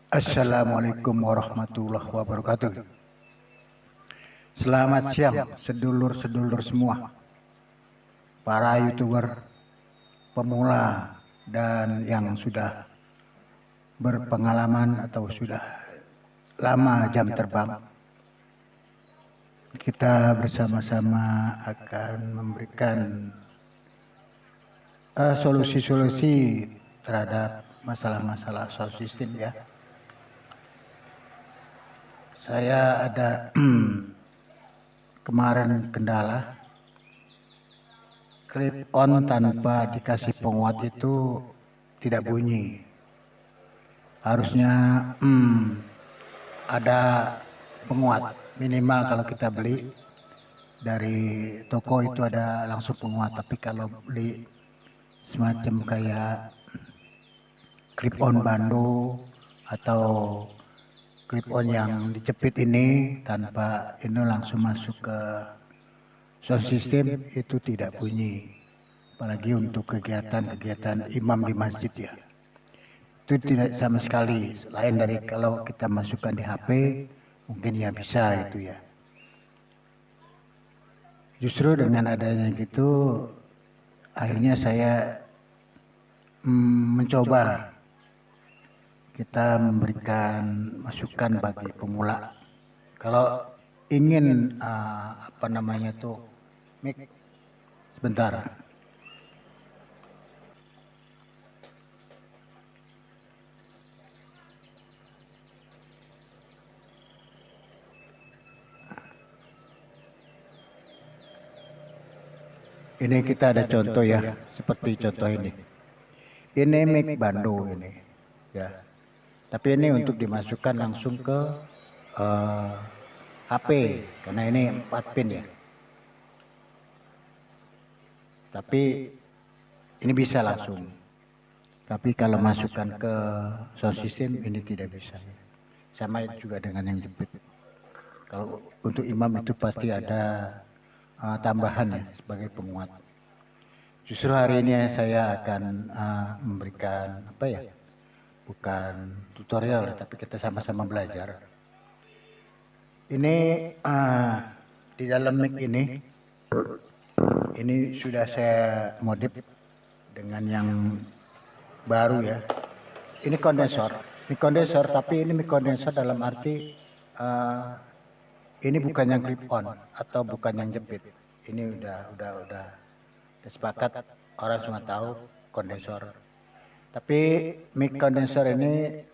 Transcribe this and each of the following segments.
Assalamualaikum warahmatullahi wabarakatuh. Selamat siang sedulur-sedulur semua, para YouTuber pemula dan yang sudah berpengalaman atau sudah lama jam terbang. Kita bersama-sama akan memberikan solusi-solusi terhadap masalah-masalah sound system ya. Saya ada kemarin kendala clip on tanpa dikasih penguat itu tidak bunyi. Harusnya ada penguat minimal kalau kita beli dari toko itu ada langsung penguat, tapi kalau beli semacam kayak clip on bando atau clip on yang dijepit ini tanpa ini langsung masuk ke sound system itu tidak bunyi, apalagi untuk kegiatan-kegiatan imam di masjid ya, itu tidak sama sekali. Lain dari kalau kita masukkan di HP mungkin ya bisa itu ya. Justru dengan adanya gitu akhirnya saya mencoba kita memberikan masukan bagi pemula. Kalau ingin apa namanya tuh mic, sebentar. Ini kita ada contoh ya, seperti contoh ini. Ini mic bando ini, ya. Tapi ini untuk dimasukkan langsung ke HP, karena ini 4 pin ya. Tapi ini bisa langsung. Tapi kalau masukkan ke sound system ini tidak bisa. Sama juga dengan yang jepit. Kalau untuk imam itu pasti ada tambahan ya sebagai penguat. Justru hari ini saya akan memberikan apa ya? Bukan tutorial, tapi kita sama-sama belajar. Ini di dalam mic ini sudah saya modif dengan yang baru ya. Ini kondensor, tapi ini mic kondensor dalam arti ini bukan yang clip on atau bukan yang jepit. Ini udah sepakat, orang semua tahu kondensor. Tapi mic kondensor ini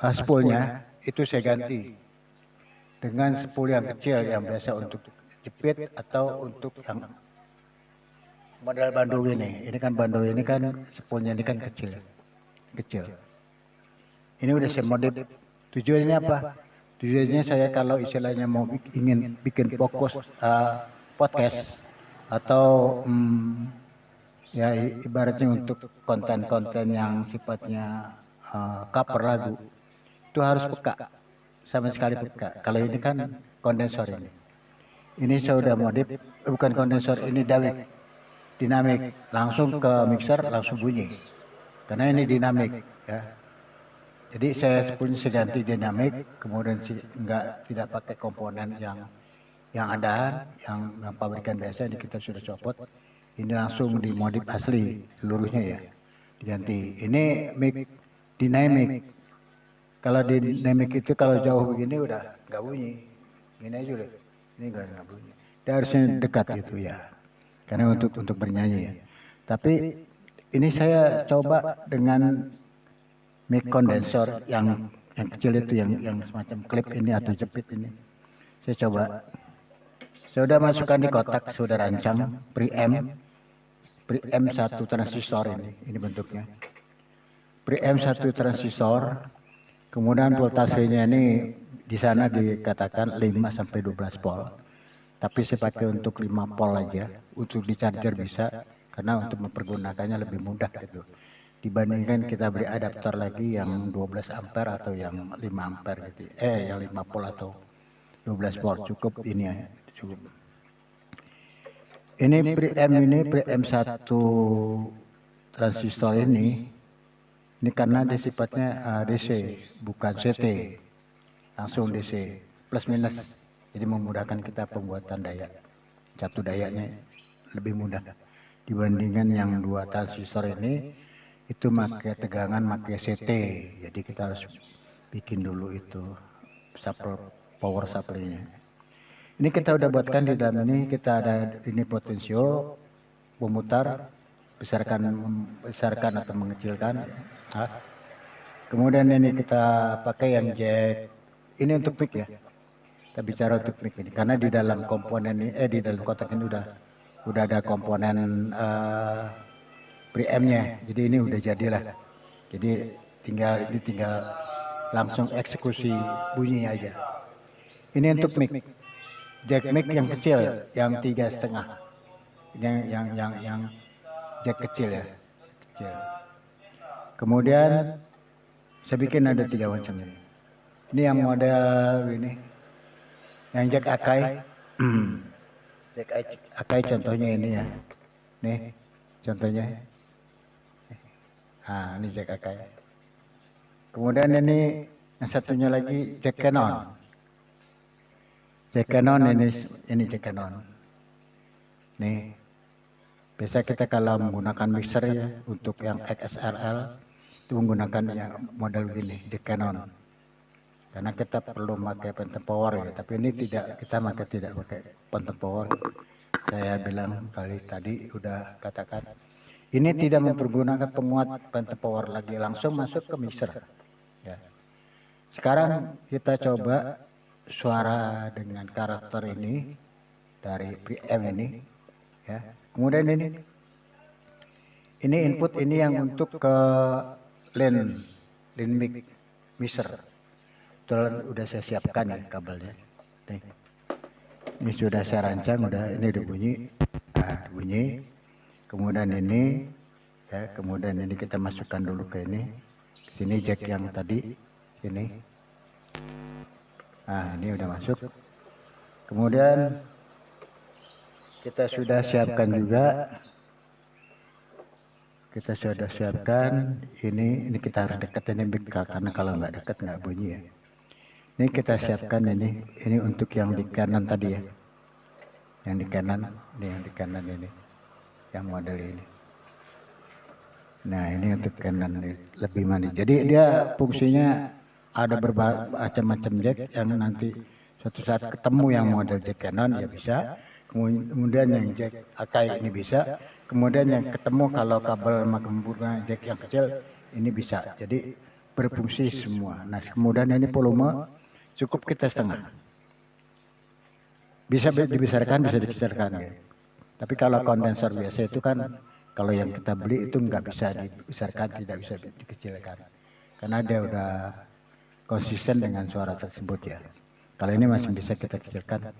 spoolnya itu saya ganti dengan spool yang kecil yang biasa untuk jepit atau untuk yang model bando ini. Ini kan bando ini kan spoolnya ini kan kecil. Ini udah saya modif. Tujuannya apa? Tujuannya saya kalau istilahnya mau ingin bikin fokus podcast atau ya ibaratnya untuk konten-konten yang sifatnya cover lagu itu harus peka, sama sekali peka. Kalau ini kan kondensor ini saya udah modif, bukan kondensor, ini dinamik, langsung ke mixer langsung bunyi karena ini dinamik ya. Jadi saya ganti dinamik, kemudian tidak pakai komponen yang ada yang pabrikan biasa. Ini kita sudah copot, ini langsung dimodif asli seluruhnya ya, diganti. Ini mic dynamic. Kalau dynamic itu kalau jauh begini udah nggak bunyi, ini aja udah, ini nggak bunyi. Dia harusnya dekat gitu ya, karena untuk bernyanyi ya. Tapi ini saya coba dengan mic kondensor yang kecil itu, yang semacam klip ini atau jepit ini. Saya coba. Saya sudah masukkan di kotak, sudah rancang preamp 1 transistor ini bentuknya. Preamp 1 transistor, kemudian voltasenya ini di sana dikatakan 5 sampai 12 volt. Tapi saya pakai untuk 5 volt aja, untuk di charger bisa, karena untuk mempergunakannya lebih mudah gitu. Dibandingkan kita beli adaptor lagi yang 12 ampere atau yang 5 ampere gitu. Yang 5 volt atau 12 volt cukup ini ya, cukup. Ini preamp 1 transistor ini Ini karena dia sifatnya DC, bukan CT, langsung DC, plus minus. Jadi memudahkan kita pembuatan daya. Satu dayanya lebih mudah dibandingkan yang dua transistor ini, itu pakai tegangan, pakai CT. Jadi kita harus bikin dulu itu power supply-nya. Ini kita udah buatkan di dalam ini, kita ada ini potensio, pemutar, besarkan atau mengecilkan. Kemudian ini kita pakai yang jack, ini untuk mic ya. Kita bicara untuk mic ini, karena di dalam komponen ini, di dalam kotak ini udah ada komponen preamp-nya, jadi ini udah jadilah. Jadi tinggal langsung eksekusi bunyinya aja. Ini untuk mic, jack mic yang kecil, yang 3,5, yang jack kecil ya, kecil. Kemudian saya bikin ada 3 macam ini. Ini yang model ini, yang jack Akai. Jack Akai contohnya ini ya, nih contohnya. Nah, ini jack Akai. Kemudian ini yang satunya lagi jack Canon. Jack Canon ini jack Canon. Nih, biasa kita kalau menggunakan mixer ya untuk yang XSLR itu menggunakan yang model begini, jack Canon. Karena kita perlu pakai phantom power ya, tapi ini tidak, kita tidak pakai phantom power. Saya bilang kali tadi udah katakan, ini tidak mempergunakan penguat phantom power lagi, langsung masuk ke mixer. Ya. Sekarang kita coba suara dengan karakter ini dari preamp ini, ya. Kemudian ini input ini yang untuk ke line mic mixer. Udah saya siapkan ya kabelnya. Nih. Ini sudah saya rancang, ini udah bunyi. Nah, bunyi. Kemudian ini ya, kemudian ini kita masukkan dulu ke ini. Sini jack yang tadi ini. Nah, ini udah masuk. Kemudian kita sudah siapkan juga. Kita sudah siapkan ini kita harus dekat ini karena kalau nggak dekat nggak bunyi ya. Ini kita siapkan ini untuk yang di kanan tadi ya. Yang di kanan, yang di kanan ini. Yang model ini. Nah, ini untuk kanan lebih manis. Jadi dia fungsinya ada bermacam-macam jack yang nanti suatu saat ketemu yang model jack Canon ya bisa. Kemudian yang jack Akai ini bisa. Kemudian yang ketemu kalau kabel menggunakan jack yang kecil ini bisa. Jadi berfungsi semua. Nah, kemudian ini volume cukup kita setengah. Bisa dibesarkan, bisa dikecilkan ya. Tapi kalau kondensor biasa itu kan kalau yang kita beli itu nggak bisa dibesarkan, tidak bisa dikecilkan. Karena dia udah konsisten dengan suara tersebut ya. Kalau ini masih bisa kita kecilkan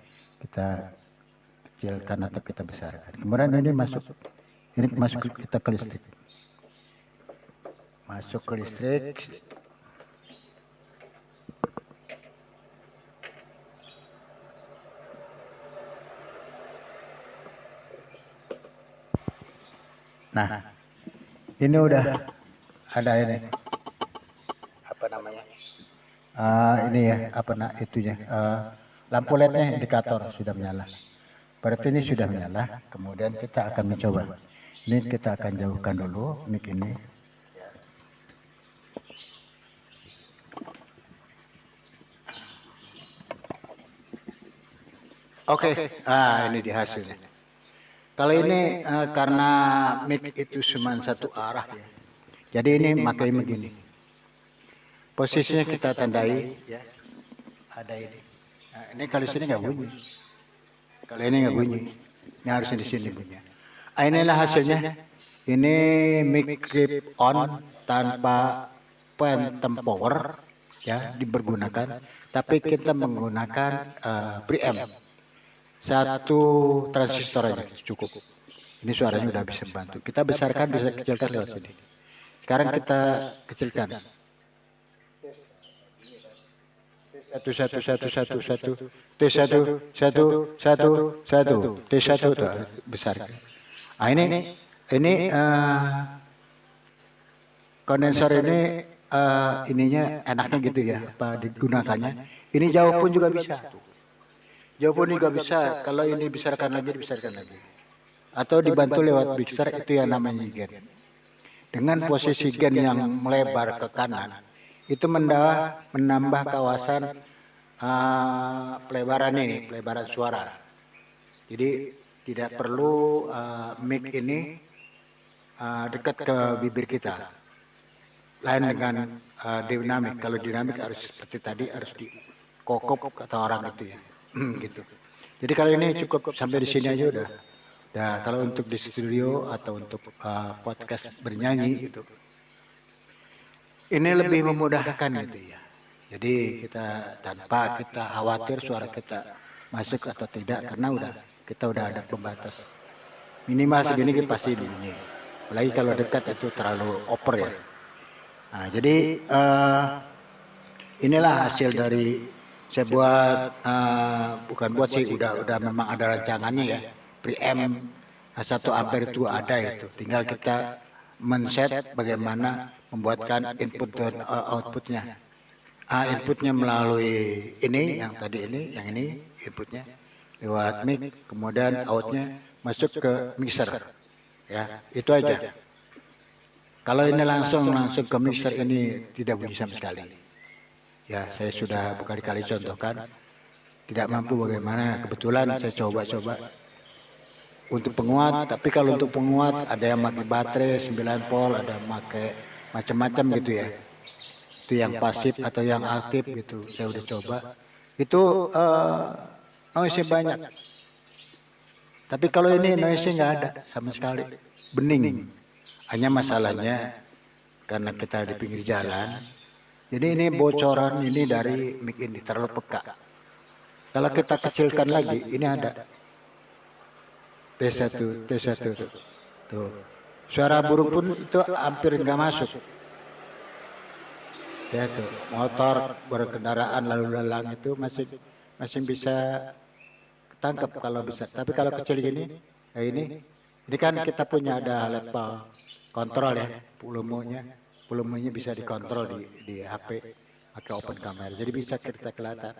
atau kita besarkan. Kemudian ini masuk kita ke listrik. Masuk ke listrik. Nah, ini udah ada ini apa namanya? Ini ya itunya lampu LED-nya indikator sudah menyala. Berarti ini sudah menyala. Kemudian kita akan mencoba. Ini kita akan jauhkan dulu mic ini. Oke, ini di hasilnya. Kalau ini karena mic itu cuma satu arah ya. Jadi ini pakai begini. Posisinya kita tandai ya. Ada ini. Nah, ini kalau sini nggak bunyi. Kalau ini nggak bunyi. Ini harusnya di sini bunyi. Inilah hasilnya. Ini mic clip on tanpa phantom power ya dipergunakan. Tapi kita menggunakan preamp. Satu transistor aja cukup. Ini suaranya udah bisa bantu. Kita besarkan, bisa kecilkan lewat sini. Sekarang kita kecilkan. Satu. T1 besar. Ini kondensor ini ininya enaknya gitu ya, apa digunakannya. Ini jauh pun juga bisa. Jauh pun juga bisa. Kalau ini dibesarkan lagi, dibesarkan lagi. Atau dibantu lewat mixer, itu yang namanya gen. Dengan posisi gen yang melebar ke kanan, itu menambah kawasan pelebaran suara. Jadi tidak perlu mic ini dekat ke bibir kita. Lain dengan dinamik. Kalau dinamik harus seperti tadi, harus dikokop kata orang itu ya. Gitu. Jadi kalau ini cukup sampai di sini aja udah. Nah, kalau untuk di studio atau untuk podcast bernyanyi gitu, ini lebih memudahkan gitu ya. Jadi kita tanpa kita khawatir suara kita masuk atau tidak, karena kita udah ada pembatas minimal segini kan pasti bunyi. Apalagi kalau dekat itu terlalu oper ya. Nah, jadi inilah hasil dari saya buat, bukan buat sih, udah memang ada rancangannya ya. Preamp 1 ampere itu ada itu. Tinggal kita men-set bagaimana membuatkan input dan outputnya. Inputnya melalui ini, yang tadi ini, yang ini inputnya lewat mic, kemudian outnya masuk ke mixer. Ya, itu aja. Kalau ini langsung ke mixer ini tidak bunyi sama sekali. Ya, saya sudah berkali-kali contohkan, tidak mampu bagaimana. Kebetulan saya coba-coba untuk penguat, tapi kalau untuk penguat ada yang pakai baterai 9 volt, ada yang pakai macam-macam gitu ya. Itu yang pasif atau yang aktif gitu. Saya udah coba. Itu noise banyak. Tapi kalau ini noise nggak ada sama sekali, bening. Hanya masalahnya karena kita di pinggir jalan, jadi ini bocoran ini dari mic ini terlalu peka. Kalau kita kecilkan lagi, ini ada T1 tuh. Suara burung pun itu hampir nggak masuk. Ya tuh, motor berkendaraan lalu lalang itu masih bisa tangkap kalau bisa. Tapi kalau kecil gini, ya ini kan kita punya ada level kontrol ya, volumenya bisa dikontrol di HP pakai open camera. Jadi bisa kita kelihatan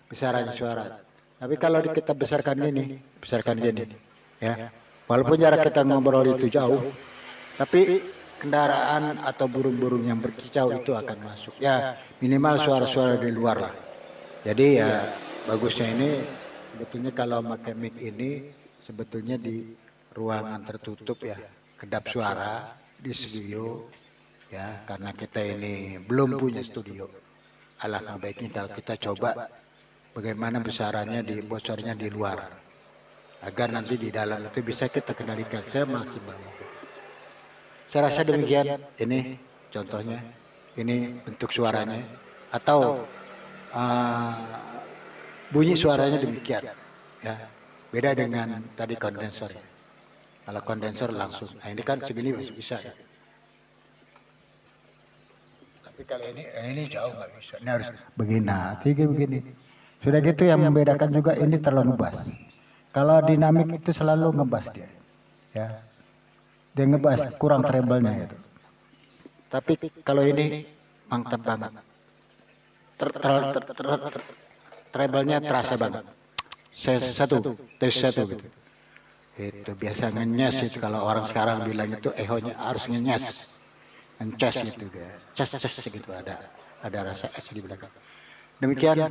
besaran suara. Tapi kalau kita besarkan gini, ya. Walaupun jarak kita ngobrol itu jauh, tapi kendaraan atau burung-burung yang berkicau itu akan masuk. Ya, minimal suara-suara di luar lah. Jadi ya bagusnya ini sebetulnya kalau pakai mic ini sebetulnya di ruangan tertutup ya, kedap suara di studio ya, karena kita ini belum punya studio. Alangkah baiknya kalau kita coba bagaimana besarannya bocornya di luar, agar nanti di dalam itu bisa kita kendalikan semaksimal mungkin. Saya rasa demikian. Ini contohnya, ini bentuk suaranya atau bunyi suaranya demikian ya. Beda dengan tadi kondensor ya. Kalau kondensor langsung, nah ini kan segini masih bisa ya. Tapi kalau ini jauh nggak bisa. Ini harus begini. Sudah gitu yang membedakan juga ini terlalu ngebas. Kalau dinamik itu selalu ngebas dia, ya. Dia ngebas kurang treble-nya gitu. Tapi kalau ini mantap banget. Treble-nya terasa banget. Tes satu gitu. Itu biasa ngenyes itu, kalau orang sekarang bilang itu ehonya harus ngenyes, ngeces gitu ya, ces gitu, ada rasa es di belakang. Demikian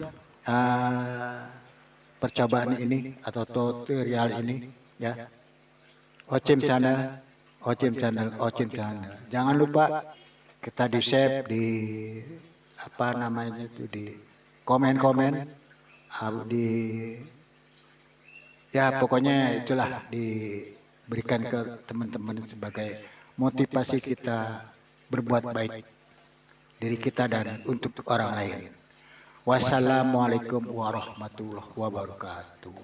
percobaan ini atau tutorial ini ya. Ocim channel. Jangan lupa kita di share di apa namanya itu, di komen di ya pokoknya itulah, diberikan ke teman-teman sebagai motivasi kita berbuat baik diri kita dan untuk orang lain. Wassalamualaikum warahmatullahi wabarakatuh.